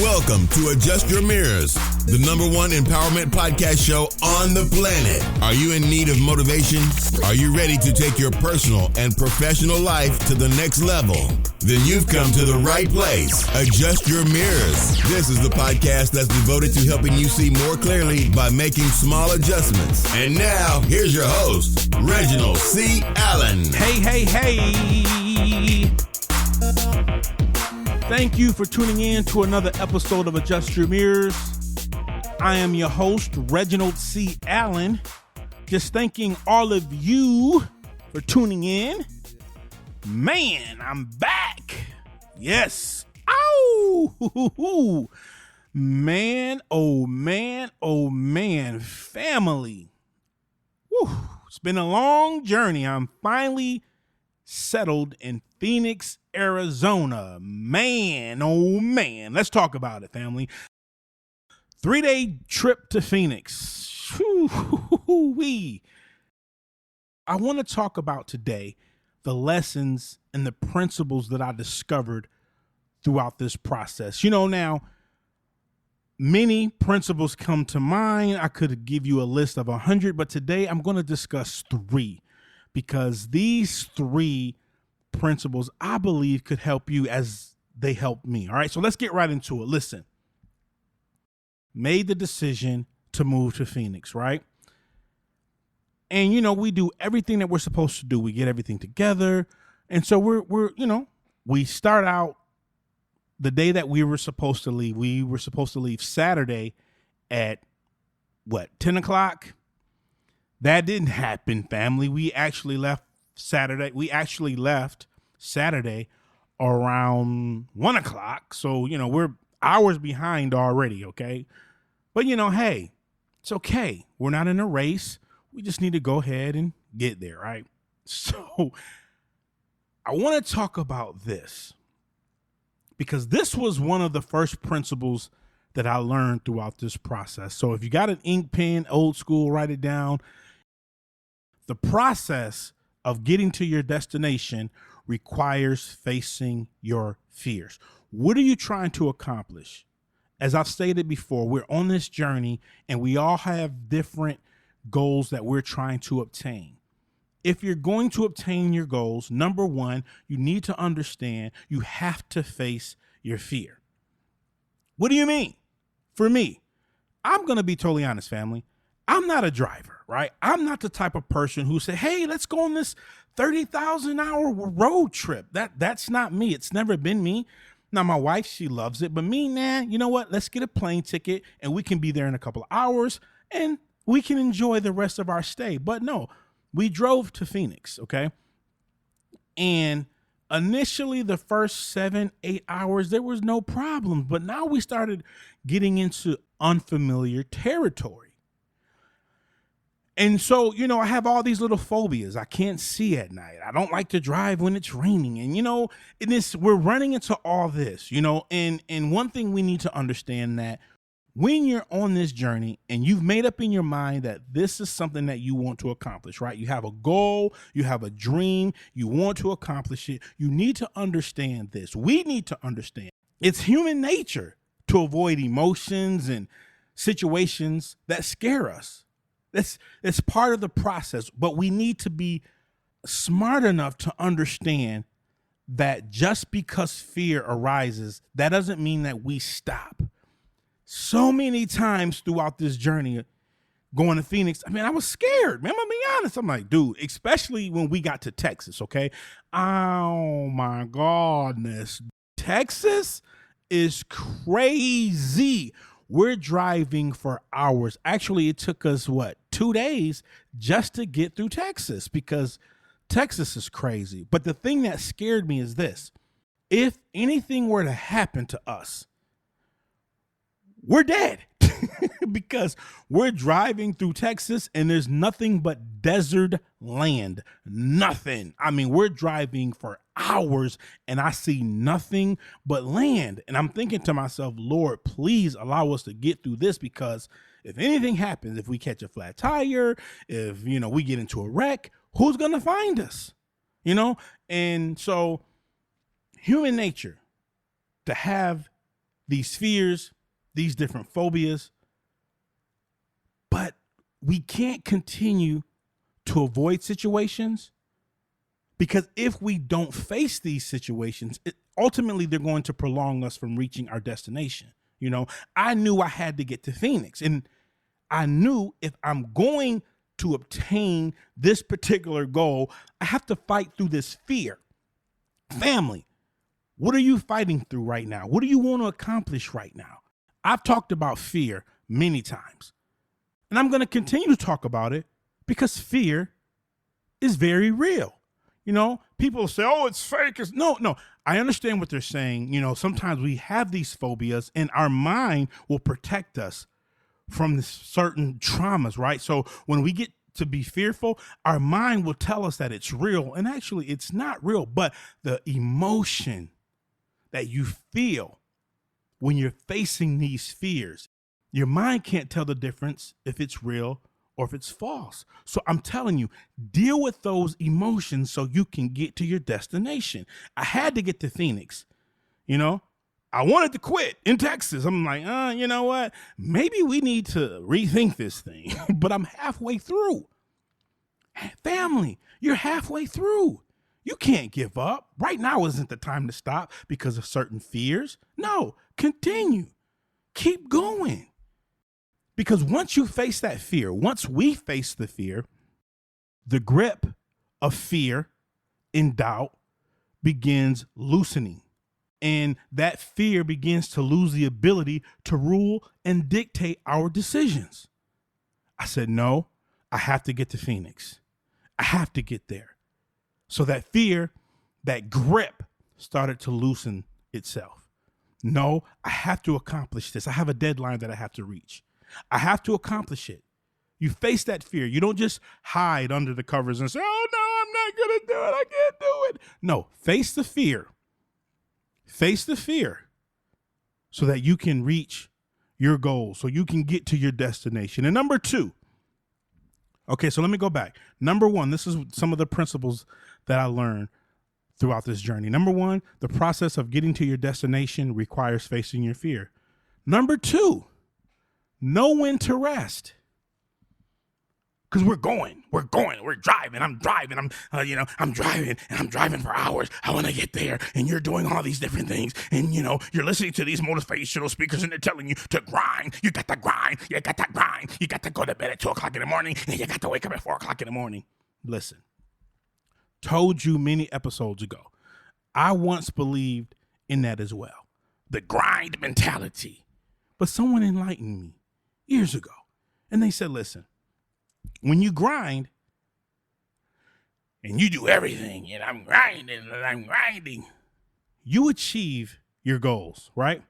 Welcome to Adjust Your Mirrors, the #1 empowerment podcast show on the planet. Are you in need of motivation? Are you ready to take your personal and professional life to the next level? Then you've come to the right place. Adjust Your Mirrors. This is the podcast that's devoted to helping you see more clearly by making small adjustments. And now, here's your host, Reginald C. Allen. Hey. Thank you for tuning in to another episode of Adjust Your Mirrors. I am your host, Reginald C. Allen. Just thanking all of you for tuning in. Man, I'm back. Yes. Ow! Man, oh man, family. Whew. It's been a long journey. I'm finally settled in Phoenix, Arizona. Man, oh man. Let's talk about it, family. 3-day trip to Phoenix. Woo-wee. I want to talk about today the lessons and the principles that I discovered throughout this process. Now, many principles come to mind. I could give you a list of 100, but today I'm going to discuss 3 because these 3 principles I believe could help you as they helped me. All right, so let's get right into it. Listen, made the decision to move to Phoenix, right? And, we do everything that we're supposed to do. We get everything together. And so we start out the day that we were supposed to leave. We were supposed to leave Saturday at 10 o'clock? That didn't happen, family. We actually left Saturday around 1 o'clock. So, we're hours behind already. Okay. But, hey, it's okay. We're not in a race. We just need to go ahead and get there. Right. So I want to talk about this because this was one of the first principles that I learned throughout this process. So if you got an ink pen, old school, write it down. The process of getting to your destination requires facing your fears. What are you trying to accomplish? As I've stated before, we're on this journey and we all have different goals that we're trying to obtain. If you're going to obtain your goals, number 1, you need to understand you have to face your fear. What do you mean? For me, I'm going to be totally honest, family. I'm not a driver, right? I'm not the type of person who say, hey, let's go on this 30,000-hour road trip. That's not me. It's never been me. Now, my wife, she loves it. But me, you know what? Let's get a plane ticket and we can be there in a couple of hours and we can enjoy the rest of our stay. But no, we drove to Phoenix, okay? And initially, the first 7-8 hours, there was no problem. But now we started getting into unfamiliar territory. And so, I have all these little phobias. I can't see at night. I don't like to drive when it's raining. And, we're running into all this, and one thing we need to understand that when you're on this journey and you've made up in your mind that this is something that you want to accomplish, right? You have a goal, you have a dream, you want to accomplish it. You need to understand this. We need to understand it's human nature to avoid emotions and situations that scare us. That's part of the process, but we need to be smart enough to understand that just because fear arises, that doesn't mean that we stop. So many times throughout this journey going to Phoenix, I was scared, man. I'm gonna be honest. I'm like, dude, especially when we got to Texas, okay? Oh my goodness. Texas is crazy. We're driving for hours. Actually, it took us 2 days just to get through Texas because Texas is crazy. But the thing that scared me is this. If anything were to happen to us, we're dead because we're driving through Texas and there's nothing but desert land. Nothing. We're driving for hours and I see nothing but land. And I'm thinking to myself, Lord, please allow us to get through this because if anything happens, if we catch a flat tire, if, we get into a wreck, who's going to find us? And so human nature to have these fears, these different phobias, but we can't continue to avoid situations, because if we don't face these situations, ultimately they're going to prolong us from reaching our destination. You know, I knew I had to get to Phoenix, and I knew if I'm going to obtain this particular goal, I have to fight through this fear. Family, what are you fighting through right now? What do you want to accomplish right now? I've talked about fear many times, and I'm going to continue to talk about it because fear is very real. You know, people say, oh, it's fake. No. I understand what they're saying. You know, sometimes we have these phobias and our mind will protect us from certain traumas, right? So when we get to be fearful, our mind will tell us that it's real. And actually, it's not real, but the emotion that you feel when you're facing these fears, your mind can't tell the difference if it's real or if it's false. So I'm telling you, deal with those emotions so you can get to your destination. I had to get to Phoenix. You know, I wanted to quit in Texas. I'm like, you know what? Maybe we need to rethink this thing, but I'm halfway through. Family, you're halfway through. You can't give up. Right now isn't the time to stop because of certain fears. No, continue. Keep going. Because once you face that fear, once we face the fear, the grip of fear and doubt begins loosening. And that fear begins to lose the ability to rule and dictate our decisions. I said, no, I have to get to Phoenix. I have to get there. So that fear, that grip started to loosen itself. No, I have to accomplish this. I have a deadline that I have to reach. I have to accomplish it. You face that fear. You don't just hide under the covers and say, oh, no, I'm not going to do it. I can't do it. No, face the fear. Face the fear so that you can reach your goal, so you can get to your destination. And number two, okay, so let me go back. Number one, this is some of the principles that I learned throughout this journey. Number one, the process of getting to your destination requires facing your fear. Number two, know when to rest. Because we're driving, I'm driving and I'm driving for hours. I want to get there. And you're doing all these different things. And, you're listening to these motivational speakers and they're telling you to grind. You got to grind. You got to grind. You got to go to bed at 2 o'clock in the morning and you got to wake up at 4 o'clock in the morning. Listen, told you many episodes ago, I once believed in that as well. The grind mentality. But someone enlightened me years ago. And they said, listen, when you grind and you do everything and I'm grinding, you achieve your goals, right?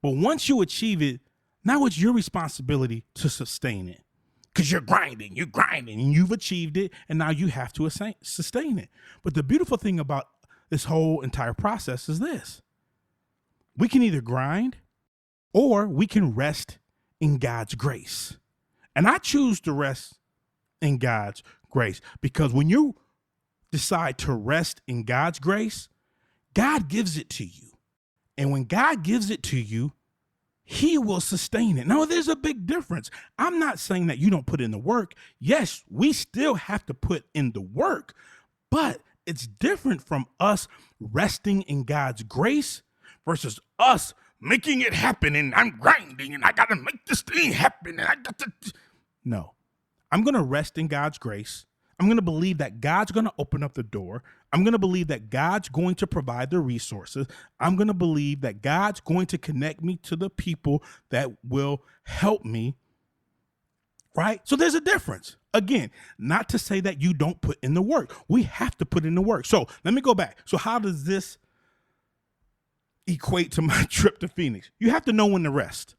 But once you achieve it, now it's your responsibility to sustain it because you're grinding and you've achieved it. And now you have to sustain it. But the beautiful thing about this whole entire process is this. We can either grind or we can rest in God's grace. And I choose to rest in God's grace because when you decide to rest in God's grace, God gives it to you. And when God gives it to you, He will sustain it. Now, there's a big difference. I'm not saying that you don't put in the work. Yes, we still have to put in the work, but it's different from us resting in God's grace versus us making it happen and I'm grinding and I got to make this thing happen and I got to. No, I'm going to rest in God's grace. I'm going to believe that God's going to open up the door. I'm going to believe that God's going to provide the resources. I'm going to believe that God's going to connect me to the people that will help me. Right? So there's a difference. Again, not to say that you don't put in the work. We have to put in the work. So let me go back. So how does this equate to my trip to Phoenix? You have to know when to rest.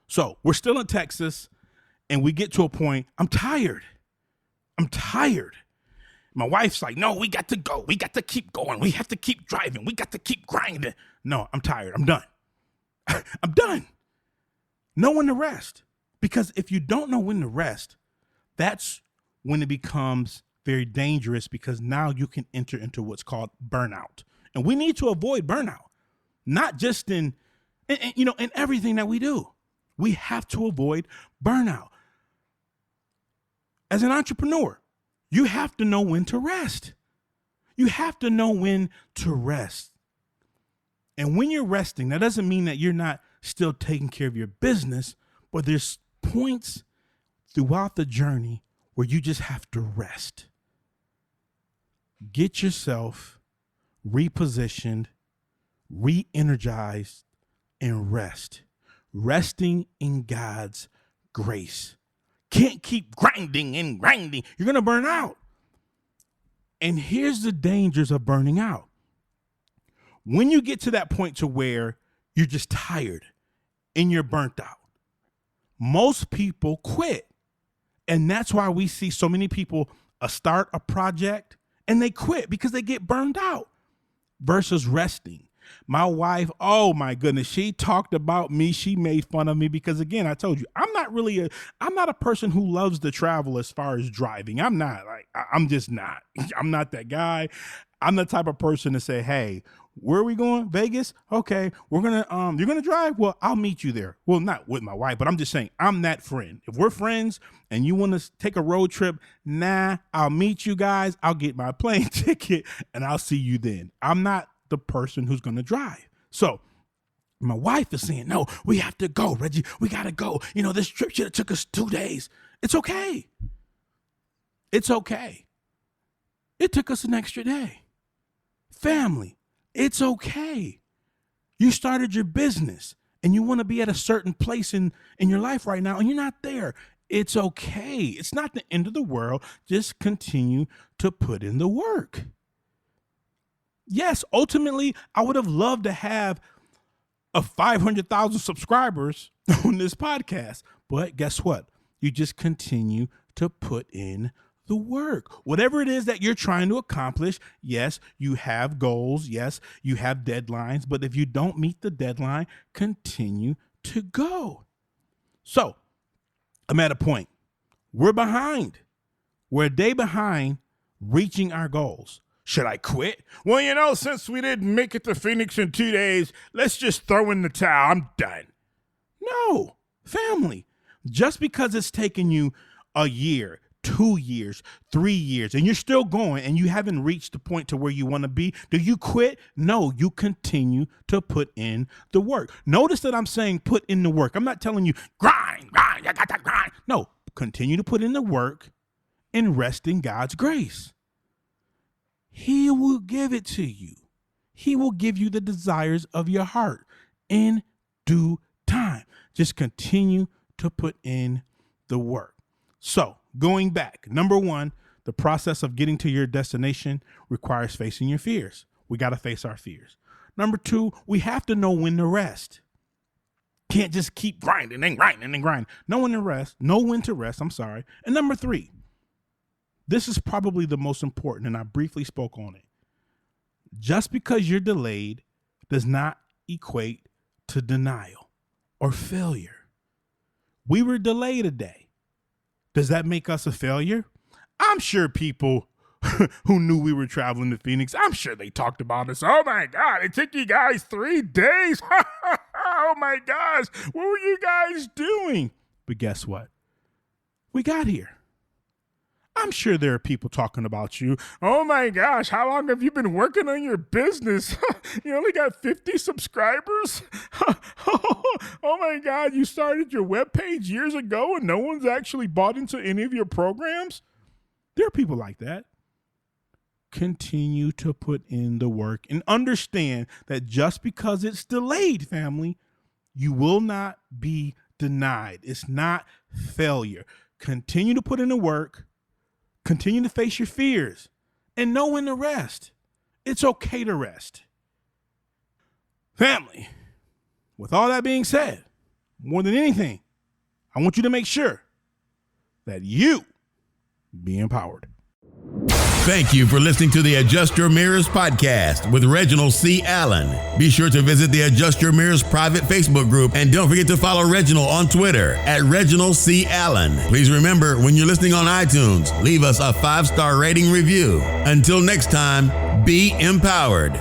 So we're still in Texas and we get to a point, I'm tired. My wife's like, no, we got to go. We got to keep going. We have to keep driving. We got to keep grinding. No, I'm tired. I'm done. I'm done. Know when to rest. Because if you don't know when to rest, that's when it becomes very dangerous because now you can enter into what's called burnout. And we need to avoid burnout, not just in And, in everything that we do, we have to avoid burnout. As an entrepreneur, you have to know when to rest. You have to know when to rest. And when you're resting, that doesn't mean that you're not still taking care of your business, but there's points throughout the journey where you just have to rest. Get yourself repositioned, re-energized, and rest. Resting in God's grace. Can't keep grinding and grinding. You're going to burn out. And here's the dangers of burning out. When you get to that point to where you're just tired and you're burnt out, most people quit. And that's why we see so many people start a project and they quit because they get burned out versus resting. My wife, oh my goodness, she talked about me. She made fun of me because, again, I told you, I'm not a person who loves to travel as far as driving. I'm just not. I'm not that guy. I'm the type of person to say, hey, where are we going? Vegas? Okay, you're gonna drive? Well, I'll meet you there. Well, not with my wife, but I'm just saying I'm that friend. If we're friends and you want to take a road trip, I'll meet you guys. I'll get my plane ticket and I'll see you then. I'm not the person who's gonna drive. So my wife is saying, no, we have to go, Reggie. We gotta go. This trip should have took us 2 days. It's okay. It's okay. It took us an extra day. Family. It's okay. You started your business and you want to be at a certain place in your life right now and you're not there. It's okay. It's not the end of the world. Just continue to put in the work. Yes, ultimately, I would have loved to have 500,000 subscribers on this podcast. But guess what? You just continue to put in the work. Whatever it is that you're trying to accomplish, yes, you have goals. Yes, you have deadlines. But if you don't meet the deadline, continue to go. So I'm at a point. We're behind. We're a day behind reaching our goals. Should I quit? Well, since we didn't make it to Phoenix in 2 days, let's just throw in the towel. I'm done. No, family. Just because it's taken you a year, 2 years, 3 years, and you're still going and you haven't reached the point to where you want to be, do you quit? No, you continue to put in the work. Notice that I'm saying put in the work. I'm not telling you grind, I got to grind. No, continue to put in the work and rest in God's grace. He will give it to you. He will give you the desires of your heart in due time. Just continue to put in the work. So, going back, number one, the process of getting to your destination requires facing your fears. We got to face our fears. Number two, we have to know when to rest. Can't just keep grinding and grinding and grinding. Know when to rest. And number three, this is probably the most important, and I briefly spoke on it. Just because you're delayed does not equate to denial or failure. We were delayed a day. Does that make us a failure? I'm sure people who knew we were traveling to Phoenix, I'm sure they talked about us. Oh my God, it took you guys 3 days. Oh my gosh, what were you guys doing? But guess what? We got here. I'm sure there are people talking about you. Oh my gosh, how long have you been working on your business? You only got 50 subscribers? Oh my God, you started your webpage years ago and no one's actually bought into any of your programs? There are people like that. Continue to put in the work and understand that just because it's delayed, family, you will not be denied. It's not failure. Continue to put in the work. Continue to face your fears and know when to rest. It's okay to rest. Family, with all that being said, more than anything, I want you to make sure that you be empowered. Thank you for listening to the Adjust Your Mirrors podcast with Reginald C. Allen. Be sure to visit the Adjust Your Mirrors private Facebook group and don't forget to follow Reginald on Twitter at Reginald C. Allen. Please remember, when you're listening on iTunes, leave us a 5-star rating review. Until next time, be empowered.